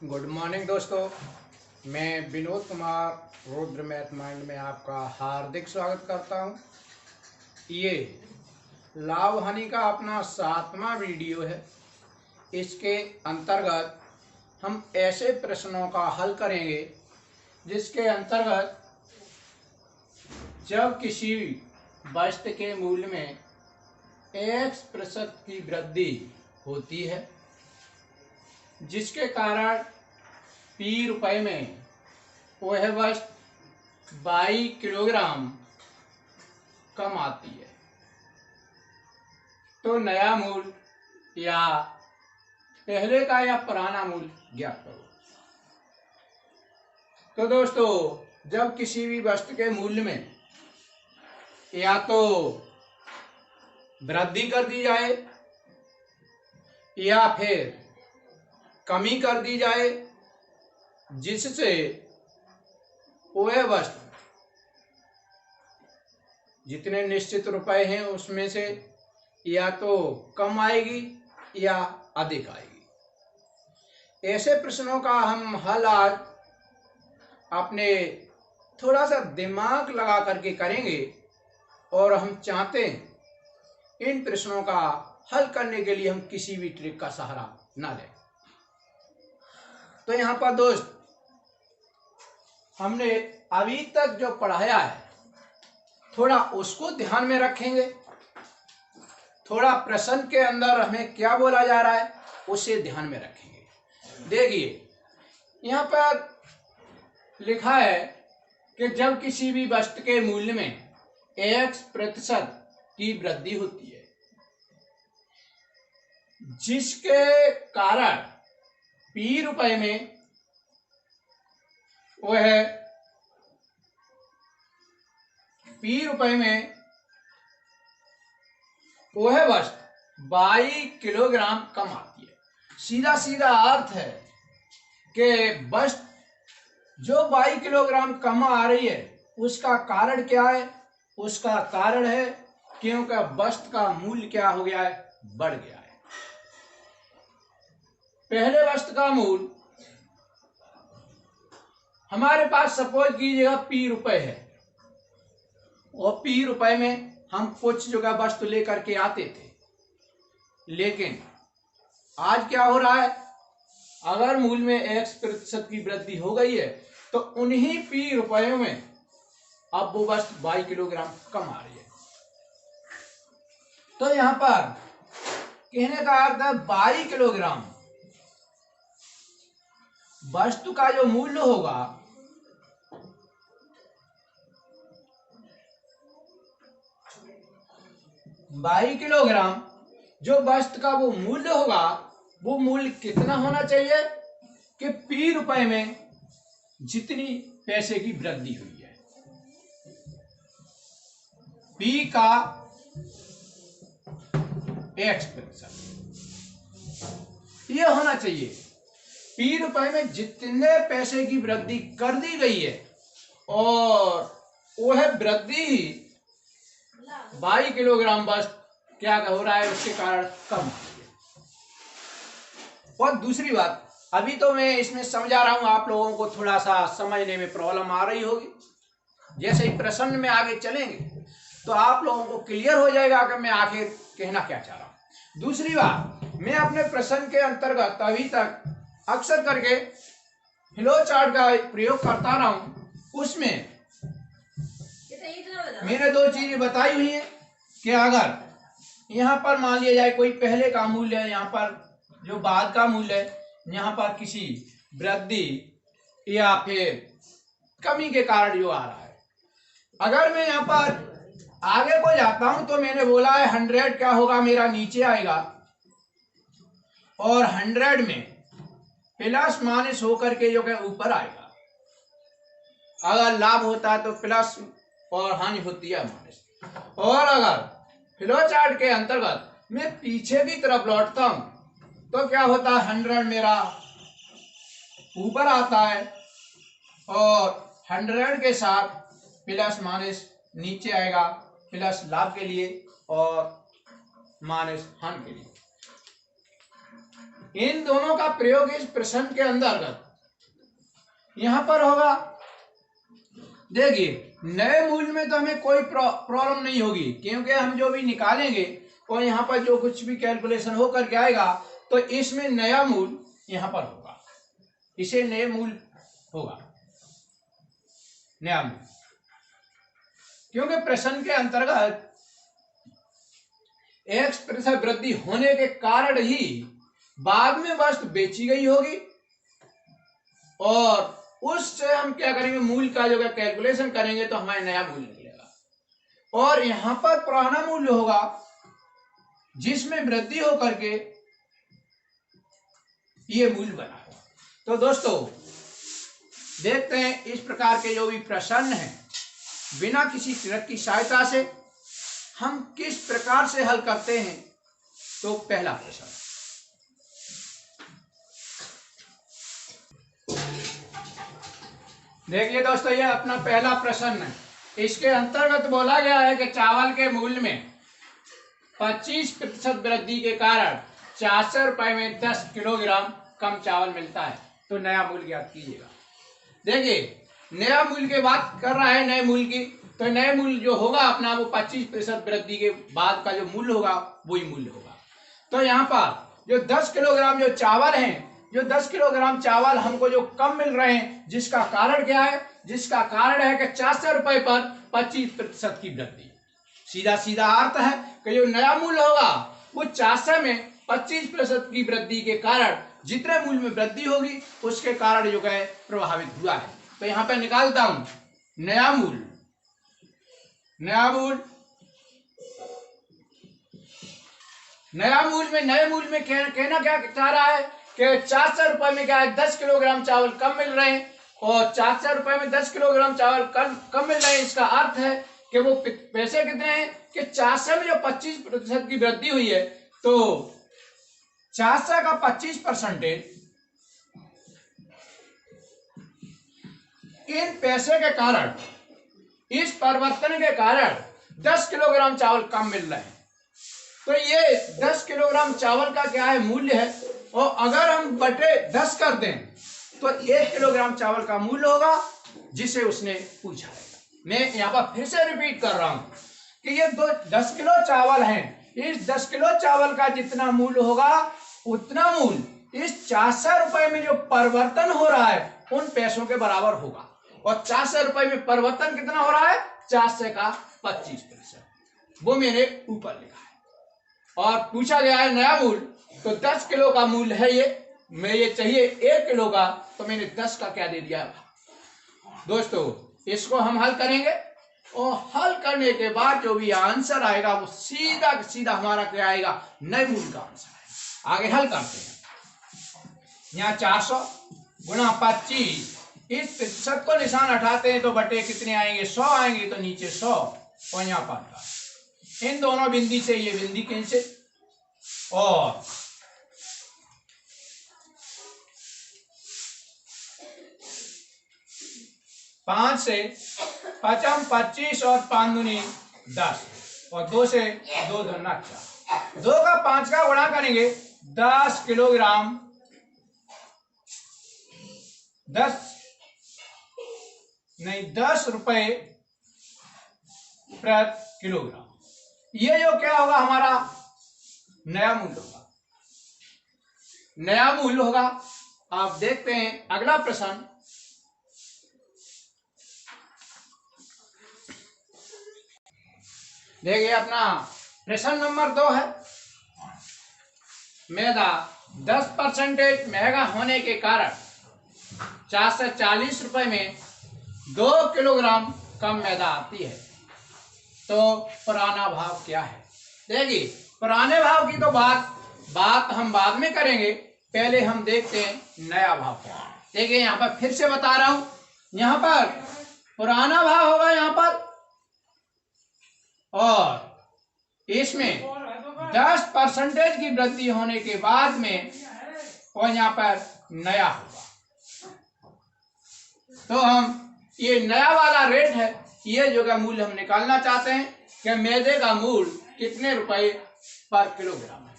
Good morning दोस्तों, मैं Vinod Kumar Rudra math mind में आपका हार्दिक स्वागत करता हूं। ये लाभ हानि का अपना 7वां वीडियो है। इसके अंतर्गत हम ऐसे प्रश्नों का हल करेंगे जिसके अंतर्गत जब किसी वस्तु के मूल्य में x% की वृद्धि होती है जिसके कारण P रुपए में वह वस्तु 22 किलोग्राम कम आती है, तो नया मूल्य या पहले का या पुराना मूल्य ज्ञात करो। तो दोस्तों, जब किसी भी वस्तु के मूल्य में या तो वृद्धि कर दी जाए या फिर कमी कर दी जाए जिससे वह वस्तु जितने निश्चित रुपए हैं उसमें से या तो कम आएगी या अधिक आएगी। ऐसे प्रश्नों का हम हल आज अपने थोड़ा सा दिमाग लगा करके करेंगे और हम चाहते हैं इन प्रश्नों का हल करने के लिए हम किसी भी ट्रिक का सहारा ना लें। तो यहाँ पर दोस्त, हमने अभी तक जो पढ़ाया है थोड़ा उसको ध्यान में रखेंगे, थोड़ा प्रश्न के अंदर हमें क्या बोला जा रहा है उसे ध्यान में रखेंगे। देखिए, यहाँ पर लिखा है कि जब किसी भी वस्तु के मूल्य में x% की वृद्धि होती है जिसके कारण P रुपए में वह वस्तु 22 किलोग्राम कम आती है। सीधा सीधा अर्थ है कि वस्तु जो 22 किलोग्राम कम आ रही है उसका कारण क्या है? उसका कारण है क्योंकि वस्तु का मूल्य क्या हो गया है? बढ़ गया है। पहले वस्तु का मूल्य हमारे पास सपोज कीजिएगा P रुपए है और P रुपए में हम कुछ जगह वस्तु लेकर के आते थे, लेकिन आज क्या हो रहा है? अगर मूल्य में x% की वृद्धि हो गई है तो उन्हीं P रुपयों में अब वो वस्तु 22 किलोग्राम कम आ रही है। तो यहां पर कहने का अर्थ है 22 किलोग्राम वस्तु का जो मूल्य होगा 22 किलोग्राम जो वस्तु का वो मूल्य होगा, वो मूल्य कितना होना चाहिए कि P रुपए में जितनी पैसे की वृद्धि हुई है, P का x% ये होना चाहिए। P रुपए में जितने पैसे की वृद्धि कर दी गई है और वह वृद्धि 22 किलोग्राम वस्तु क्या हो रहा है उसके कारण कम हो रही है। और दूसरी बात, अभी तो मैं इसमें समझा रहा हूं, आप लोगों को थोड़ा सा समझने में प्रॉब्लम आ रही होगी। जैसे ही प्रश्न में आगे चलेंगे तो आप लोगों को क्लियर हो जाएगा कि मैं आखिर कहना क्या चाह रहा हूं। दूसरी बात, मैं अपने प्रश्न के अंतर्गत अभी तक अक्सर करके फ्लो चार्ट का प्रयोग करता रहा हूं। उसमें मैंने दो चीजें बताई हुई हैं कि अगर यहाँ पर मान लिया जाए कोई पहले का मूल्य है, यहाँ पर जो बाद का मूल्य है, यहाँ पर किसी वृद्धि या फिर कमी के कारण जो आ रहा है, अगर मैं यहाँ पर आगे को जाता हूं तो मैंने बोला है 100 क्या होगा, मेरा नीचे आएगा और 100 में प्लस माइनस होकर के जो है ऊपर आएगा। अगर लाभ होता है तो प्लस और हानि होती है माइनस। और अगर फ्लो चार्ट के अंतर्गत मैं पीछे की तरफ लौटता हूं तो क्या होता है, 100 मेरा ऊपर आता है और 100 के साथ प्लस माइनस नीचे आएगा, प्लस लाभ के लिए और माइनस हानि के लिए। इन दोनों का प्रयोग इस प्रश्न के अंतर्गत यहां पर होगा। देखिए नए मूल्य में तो हमें कोई प्रॉब्लम नहीं होगी, क्योंकि हम जो भी निकालेंगे और यहाँ पर जो कुछ भी कैलकुलेशन होकर के आएगा तो इसमें नया मूल्य यहाँ पर होगा, इसे नए मूल्य होगा, नया मूल्य, क्योंकि प्रश्न के अंतर्गत X% वृद्धि होने के कारण ही बाद में वस्तु बेची गई होगी और उससे हम क्या करेंगे, मूल्य का जो है कैलकुलेशन करेंगे तो हमारा नया मूल्य निकलेगा। और यहां पर पुराना मूल्य होगा जिसमें वृद्धि होकर के ये मूल्य बना होगा। तो दोस्तों देखते हैं इस प्रकार के जो भी प्रश्न हैं बिना किसी ट्रिक की सहायता से हम किस प्रकार से हल करते हैं। तो पहला प्रश्न, देखिए दोस्तों ये अपना पहला प्रश्न है। इसके अंतर्गत बोला गया है कि चावल के मूल्य में 25% वृद्धि के कारण 400 रुपए में 10 किलोग्राम कम चावल मिलता है, तो नया मूल्य ज्ञात कीजिएगा। देखिए नया मूल्य की बात कर रहा है, नए मूल्य की, तो नए मूल्य जो होगा अपना वो 25% वृद्धि के बाद का जो मूल्य होगा वही मूल्य होगा। तो यहाँ पर जो 10 किलोग्राम जो चावल हैं, जो 10 किलोग्राम चावल हमको जो कम मिल रहे हैं, जिसका कारण क्या है, जिसका कारण है कि 400 रुपए पर 25% की वृद्धि। सीधा सीधा अर्थ है कि जो नया मूल्य होगा वो 400 में 25% की वृद्धि के कारण जितने मूल्य में वृद्धि होगी उसके कारण जो है प्रभावित हुआ है। तो यहाँ पे निकालता हूं नया मूल्य, नया मूल्य, नया मूल्य में नए मूल्य में कहना क्या चाह रहा है कि 400 रुपए में क्या है 10 किलोग्राम चावल कम मिल रहे हैं और 400 रुपए में 10 किलोग्राम चावल कम मिल रहे हैं। इसका अर्थ है कि वो पैसे कितने हैं कि 400 में जो 25% की वृद्धि हुई है तो 400 का 25% इन पैसे के कारण, इस परिवर्तन के कारण 10 किलोग्राम चावल कम मिल रहे हैं। तो ये 10 किलोग्राम चावल का क्या है मूल्य है, और अगर हम बटे 10 कर दें तो 1 किलोग्राम चावल का मूल्य होगा जिसे उसने पूछा है। मैं यहाँ पर फिर से रिपीट कर रहा हूं कि ये 10 किलो चावल हैं, इस 10 किलो चावल का जितना मूल्य होगा उतना मूल्य इस 400 रुपए में जो परिवर्तन हो रहा है उन पैसों के बराबर होगा। और 400 रुपए में परिवर्तन कितना हो रहा है, 400 का 25%, वो मेरे ऊपर लिखा है। और पूछा गया है नया मूल्य, तो 10 किलो का मूल्य है ये, मैं ये चाहिए 1 किलो का, तो मैंने 10 का क्या दे दिया दोस्तों। इसको हम हल करेंगे और हल करने के बाद जो भी आंसर आएगा वो सीधा सीधा हमारा क्या आएगा, नए मूल्य का आंसर आएगा। आगे हल करते हैं। यहाँ 400 गुणा 25, इस प्रतिशत को निशान हटाते हैं तो बटे कितने आएंगे, 100 आएंगे, तो नीचे 100 और यहाँ 5। इन दोनों बिंदी से ये बिंदी कैंसिल, और पांच से 5 25 और 5 दूनी 10 और 2 से 2 दूना 4, 2 का 5 का गुणा करेंगे 10 किलोग्राम, 10 रुपए प्रति किलोग्राम। ये जो क्या होगा हमारा नया मूल्य होगा, नया मूल्य होगा। आप देखते हैं अगला प्रश्न, देखिए अपना प्रश्न नंबर 2 है। मैदा 10% महंगा होने के कारण 440 रुपए में 2 किलोग्राम कम मैदा आती है, तो पुराना भाव क्या है। देखिए पुराने भाव की तो बात हम बाद में करेंगे, पहले हम देखते हैं नया भाव क्या है। देखिए यहाँ पर फिर से बता रहा हूं, यहाँ पर पुराना भाव होगा यहाँ पर, और इसमें 10% की वृद्धि होने के बाद में और यहाँ पर नया होगा। तो हम ये नया वाला रेट है, ये जो का मूल्य हम निकालना चाहते हैं कि मैदे का मूल्य कितने रुपए पर किलोग्राम है।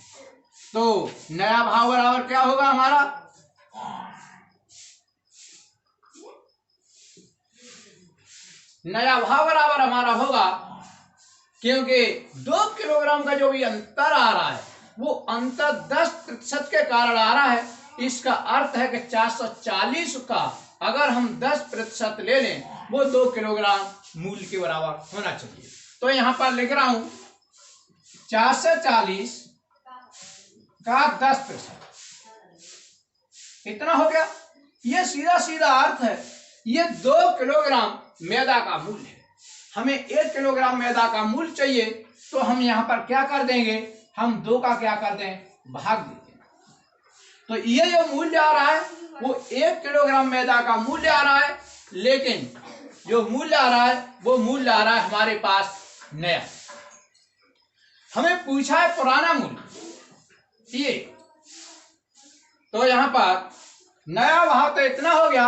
तो नया भाव बराबर क्या होगा हमारा, नया भाव बराबर हमारा होगा, क्योंकि 2 किलोग्राम का जो भी अंतर आ रहा है वो अंतर 10% के कारण आ रहा है। इसका अर्थ है कि 440 का अगर हम 10% ले लें वो 2 किलोग्राम मूल के बराबर होना चाहिए। तो यहां पर लिख रहा हूं 440 का 10%, इतना हो गया। ये सीधा सीधा अर्थ है, ये 2 किलोग्राम मैदा का मूल है। हमें 1 किलोग्राम मैदा का मूल चाहिए, तो हम यहां पर क्या कर देंगे, हम 2 का क्या कर दें, भाग देंगे। तो ये जो मूल्य आ रहा है वो 1 किलोग्राम मैदा का मूल्य आ रहा है, लेकिन जो मूल्य आ रहा है वो मूल्य आ रहा है हमारे पास नया। हमें पूछा है पुराना मूल्य ये, तो यहां पर नया भाव तो इतना हो गया,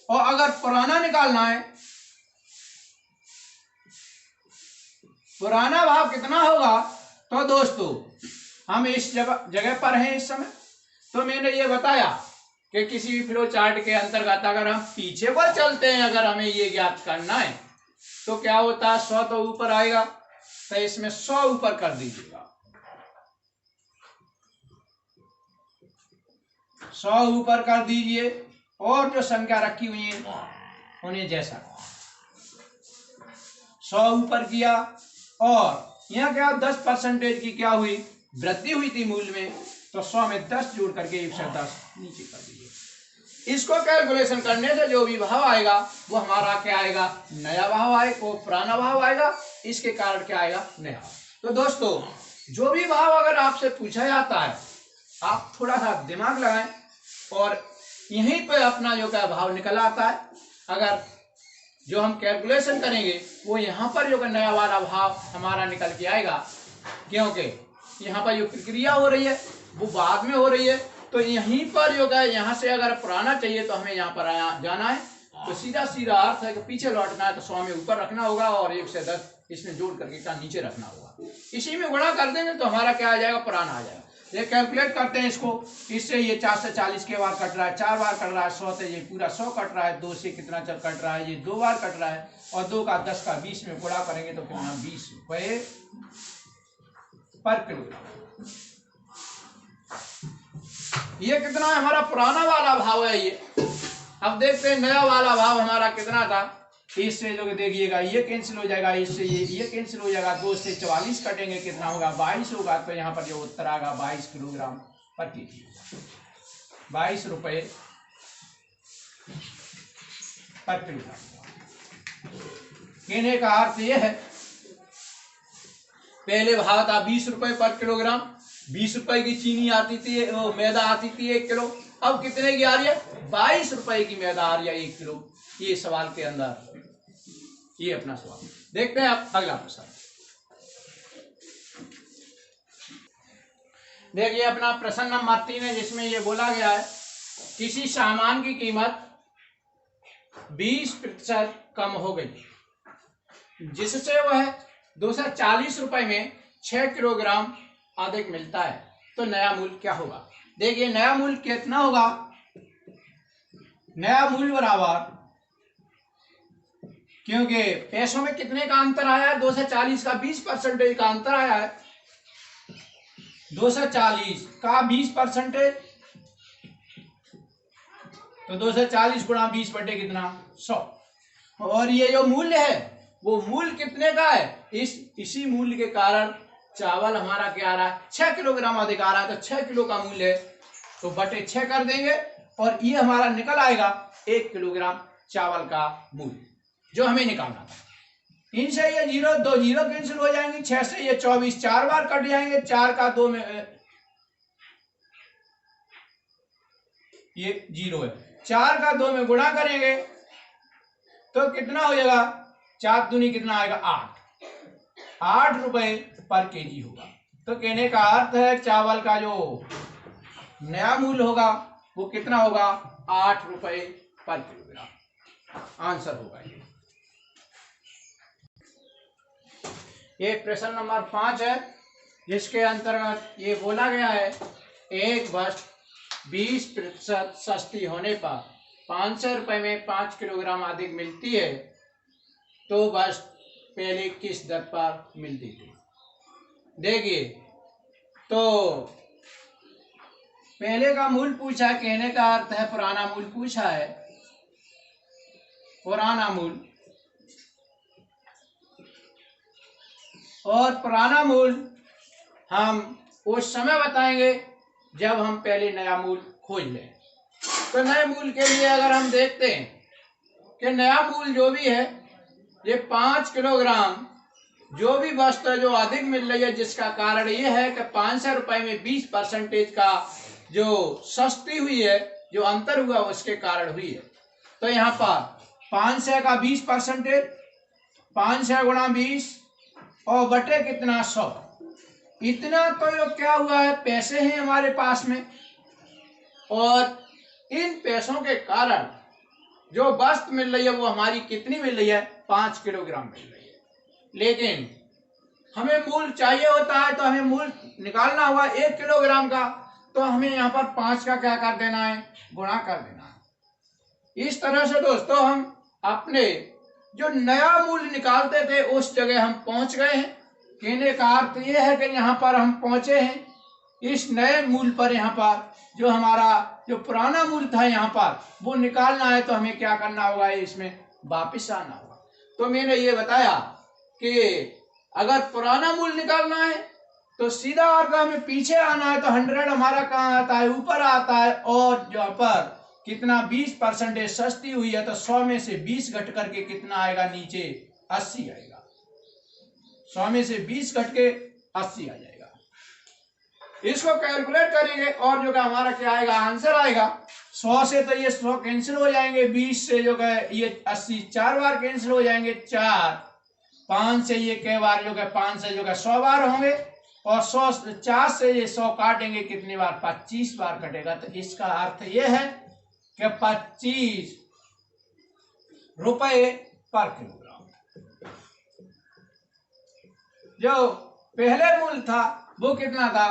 और अगर पुराना निकालना है, पुराना भाव कितना होगा, तो दोस्तों हम इस जगह पर हैं इस समय। तो मैंने ये बताया कि किसी भी फ्लो चार्ट के अंतर्गत अगर हम पीछे पर चलते हैं, अगर हमें ये ज्ञात करना है तो क्या होता है, 100 तो ऊपर आएगा, तो इसमें 100 ऊपर कर दीजिएगा, 100 ऊपर कर दीजिए, और जो संख्या रखी हुई है उन्हें जैसा 100 ऊपर किया, और यहाँ क्या 10% की क्या हुई, वृद्धि हुई थी मूल्य में, तो 100 में 10 जोड़ करके 110 नीचे कर दीजिए। इसको कैलकुलेशन करने से जो भी भाव आएगा वो हमारा क्या आएगा, नया भाव आएगा, वो पुराना भाव आएगा, इसके कारण क्या आएगा, नया। तो दोस्तों जो भी भाव अगर आपसे पूछा जाता है, आप थोड़ा सा दिमाग लगाएं और यहीं पे अपना जो क्या भाव निकल आता है। अगर जो हम कैलकुलेशन करेंगे वो यहाँ पर जो नया वाला भाव हमारा निकल के आएगा, क्योंकि यहाँ पर जो प्रक्रिया हो रही है वो बाद में हो रही है। तो यहीं पर जो है, यहाँ से अगर पुराना चाहिए तो हमें यहाँ पर जाना है, तो सीधा सीधा अर्थ है कि पीछे लौटना है तो 100 में ऊपर रखना होगा, और 1 से 10 इसमें जोड़ करके का नीचे रखना होगा। इसी में गुणा कर देंगे तो हमारा क्या आ जाएगा, पुराना आ जाएगा। ये कैलकुलेट करते हैं इसको, इससे ये 440 के बार कट रहा है, 4 बार कट रहा है, 100 से ये पूरा 100 कट रहा है, 2 से कितना चल कट रहा है, ये 2 बार कट रहा है, और 2 का 10 का 20 में गुणा करेंगे तो कितना, 20 रुपए पर किलोग्राम। ये कितना है, हमारा पुराना वाला भाव है ये। अब देखते हैं नया वाला भाव हमारा कितना था। इससे जो देखिएगा ये कैंसिल हो जाएगा, इससे ये कैंसिल हो जाएगा, 2 से 44 कटेंगे, कितना होगा, 22 होगा। तो यहाँ पर जो उत्तर आएगा 22 किलोग्राम पर केजी, 22 रुपए पर किलोग्राम। कहने का अर्थ यह है, पहले भाव था 20 रुपए पर किलोग्राम, 20 रुपए की चीनी आती थी, मैदा आती थी 1 किलो, अब कितने की आ रही है, 22 रुपए की मैदा आ रही है 1 किलो। ये सवाल के अंदर ये अपना सवाल। देखते हैं अब अगला प्रश्न। देखिए अपना प्रश्न नंबर 3 है, जिसमें ये बोला गया है किसी सामान की कीमत 20% कम हो गई, जिससे वह 240 रुपए में 6 किलोग्राम अधिक मिलता है, तो नया मूल्य क्या होगा। देखिए नया मूल्य कितना होगा, नया मूल्य बराबर, क्योंकि पैसों में कितने का अंतर आया है, 240 का 20% का अंतर आया है, 240 का 20%, तो 240 गुणा 20 बटे कितना, 100। और ये जो मूल्य है वो मूल्य कितने का है, इसी मूल्य के कारण चावल हमारा क्या आ रहा है, 6 किलोग्राम अधिक आ रहा है, तो 6 किलो का मूल्य है, तो बटे 6 कर देंगे, और ये हमारा निकल आएगा 1 किलोग्राम चावल का मूल्य जो हमें निकालना था। इनसे ये 0 2 0 कैंसिल हो जाएंगे, 6 से ये 24 4 बार कट जाएंगे, 4 का 2 में ये 0 है, 4 का 2 में गुणा करेंगे तो कितना हो जाएगा, 4 दूनी कितना आएगा, 8 रुपए पर केजी होगा। तो कहने का अर्थ है चावल का जो नया मूल्य होगा वो कितना होगा, 8 रुपए पर किलोग्राम। आंसर होगा ये प्रश्न नंबर 5 है, जिसके अंतर्गत ये बोला गया है एक वस्तु 20% सस्ती होने पर 500 रुपये में 5 किलोग्राम अधिक मिलती है तो वस्तु पहले किस दर पर मिलती थी। देखिए, तो पहले का मूल पूछा है, कहने का अर्थ है पुराना मूल पूछा है। पुराना मूल, और पुराना मूल हम उस समय बताएंगे जब हम पहले नया मूल खोज लें। तो नए मूल के लिए अगर हम देखते हैं कि नया मूल जो भी है ये 5 किलोग्राम जो भी वस्तु है जो अधिक मिल रही है, जिसका कारण ये है कि 500 रुपये में 20% का जो सस्ती हुई है, जो अंतर हुआ उसके कारण हुई है। तो यहाँ पर 500 का 20%, 500 गुणा 20 और बटे कितना 100, इतना तो जो क्या हुआ है पैसे हैं हमारे पास में, और इन पैसों के कारण जो वस्तु मिल रही है वो हमारी कितनी मिल रही है, 5 किलोग्राम मिल रही है। लेकिन हमें मूल चाहिए होता है तो हमें मूल निकालना हुआ 1 किलोग्राम का, तो हमें यहाँ पर 5 का क्या कर देना है, गुणा कर देना है। इस तरह से दोस्तों हम अपने जो नया मूल निकालते थे उस जगह हम पहुंच गए हैं। कहने का अर्थ ये है कि यहाँ पर हम पहुंचे हैं इस नए मूल पर। यहाँ पर जो हमारा जो पुराना मूल था यहाँ पर वो निकालना है तो हमें क्या करना होगा, इसमें वापिस आना होगा। तो मैंने ये बताया कि अगर पुराना मूल निकालना है तो सीधा अर्थ हमें पीछे आना है, तो 100 हमारा कहाँ आता है, ऊपर आता है, और यहाँ पर कितना 20% सस्ती हुई है तो 100 में से 20 घट करके कितना आएगा, नीचे 80 आएगा। 100 में से 20 घट के 80 आ जाएगा। इसको कैलकुलेट करेंगे और जो हमारा क्या आएगा, आंसर आएगा 100 से तो ये 100 कैंसिल हो जाएंगे, 20 से जो है ये 80 4 बार कैंसिल हो जाएंगे, 4 5 से ये कई बार जो है 5 से जो है 100 बार होंगे, और 100 4 से ये 100 काटेंगे कितनी बार, 25 बार कटेगा। तो इसका अर्थ ये है कि 25 रुपये पर किलोग्राम। जो पहले मूल था वो कितना था,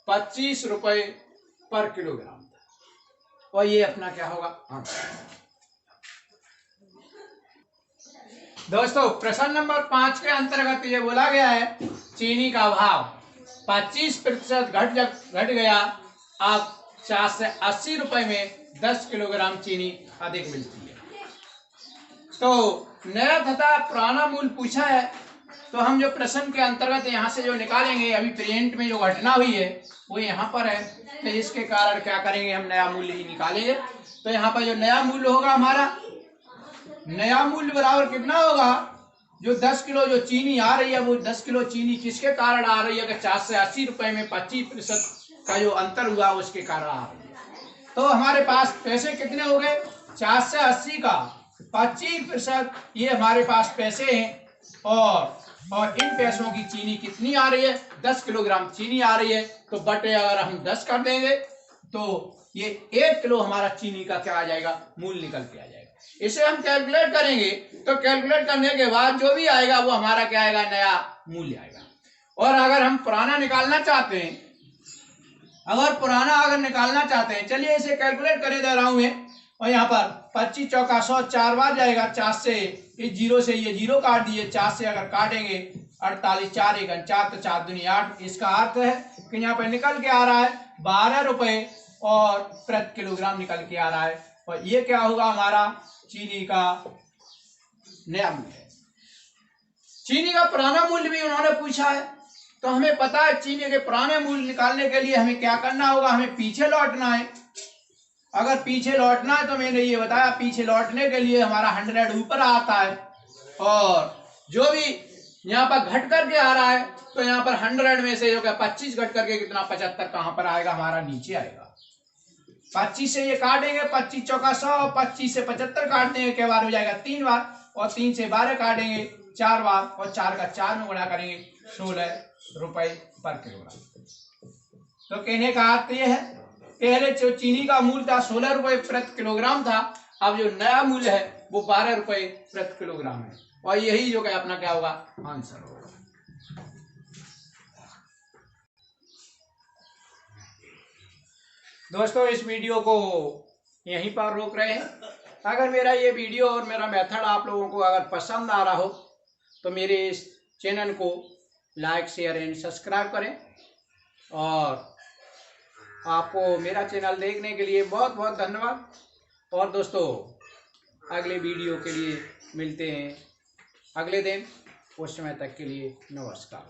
25 रुपये पर किलोग्राम था, और ये अपना क्या होगा, आंसर। दोस्तों प्रश्न नंबर 5 के अंतर्गत ये बोला गया है चीनी का भाव 25% घट गया, अब 480 रुपये में 10 किलोग्राम चीनी अधिक मिलती है। तो नया तथा पुराना मूल पूछा है, तो हम जो प्रश्न के अंतर्गत यहाँ से जो निकालेंगे, अभी प्रेजेंट में जो घटना हुई है वो यहाँ पर है, तो इसके कारण क्या करेंगे, हम नया मूल्य ही निकालेंगे। तो यहाँ पर जो नया मूल्य होगा हमारा, नया मूल्य बराबर कितना होगा, जो 10 किलो जो चीनी आ रही है वो 10 किलो चीनी किसके कारण आ रही है, कि 480 रुपये में 25% का जो अंतर हुआ उसके कारण आ रही है। तो हमारे पास पैसे कितने हो गए, 480 का 25%, ये हमारे पास पैसे हैं, और इन पैसों की चीनी कितनी आ रही है, 10 किलोग्राम चीनी आ रही है। तो बटे अगर हम 10 कर देंगे तो ये 1 किलो हमारा चीनी का क्या आ जाएगा, मूल निकल के आ जाएगा। इसे हम कैलकुलेट करेंगे, तो कैलकुलेट करने के बाद जो भी आएगा वो हमारा क्या आएगा, नया मूल्य आएगा। और अगर हम पुराना निकालना चाहते हैं, अगर निकालना चाहते हैं, चलिए इसे कैलकुलेट करे दे रहा हूं मैं, और यहाँ पर 25 चौका 100 4 बार जाएगा, 4 से इस 0 से ये 0 काट दिए, 4 से अगर काटेंगे 48, 4 1 4 तो 4 दूनी 8। इसका अर्थ है कि यहाँ पर निकल के आ रहा है 12 रुपये और प्रति किलोग्राम निकल के आ रहा है, और ये क्या होगा, हमारा चीनी का नया मूल्य। चीनी का पुराना मूल्य भी उन्होंने पूछा है, तो हमें पता है चीनी के पुराने मूल्य निकालने के लिए हमें क्या करना होगा, हमें पीछे लौटना है। अगर पीछे लौटना है तो मैंने ये बताया, पीछे लौटने के लिए हमारा 100 ऊपर आता है, और जो भी यहाँ पर घट करके आ रहा है तो यहाँ पर 100 में से जो क्या 25 घट करके कितना 75 कहाँ पर आएगा, हमारा नीचे आएगा। 25 से ये काटेंगे, 25 चौका 100, 25 से 75 काट देंगे, क्या बार हो जाएगा, 3 बार, और 3 से 12 काटेंगे 4 बार, और 4 का 4 में गुणा करेंगे 16 रुपये पर किलोग्राम। तो कहने का अर्थ ये है, पहले जो चीनी का मूल्य था 16 रुपये प्रति किलोग्राम था, अब जो नया मूल्य है वो 12 रुपये प्रति किलोग्राम है, और यही जो है अपना क्या होगा, आंसर होगा। दोस्तों इस वीडियो को यहीं पर रोक रहे हैं। अगर मेरा ये वीडियो और मेरा मेथड आप लोगों को अगर पसंद आ रहा हो तो मेरे इस चैनल को लाइक शेयर एंड सब्सक्राइब करें। और आपको मेरा चैनल देखने के लिए बहुत बहुत धन्यवाद। और दोस्तों अगले वीडियो के लिए मिलते हैं अगले दिन। उस समय तक के लिए नमस्कार।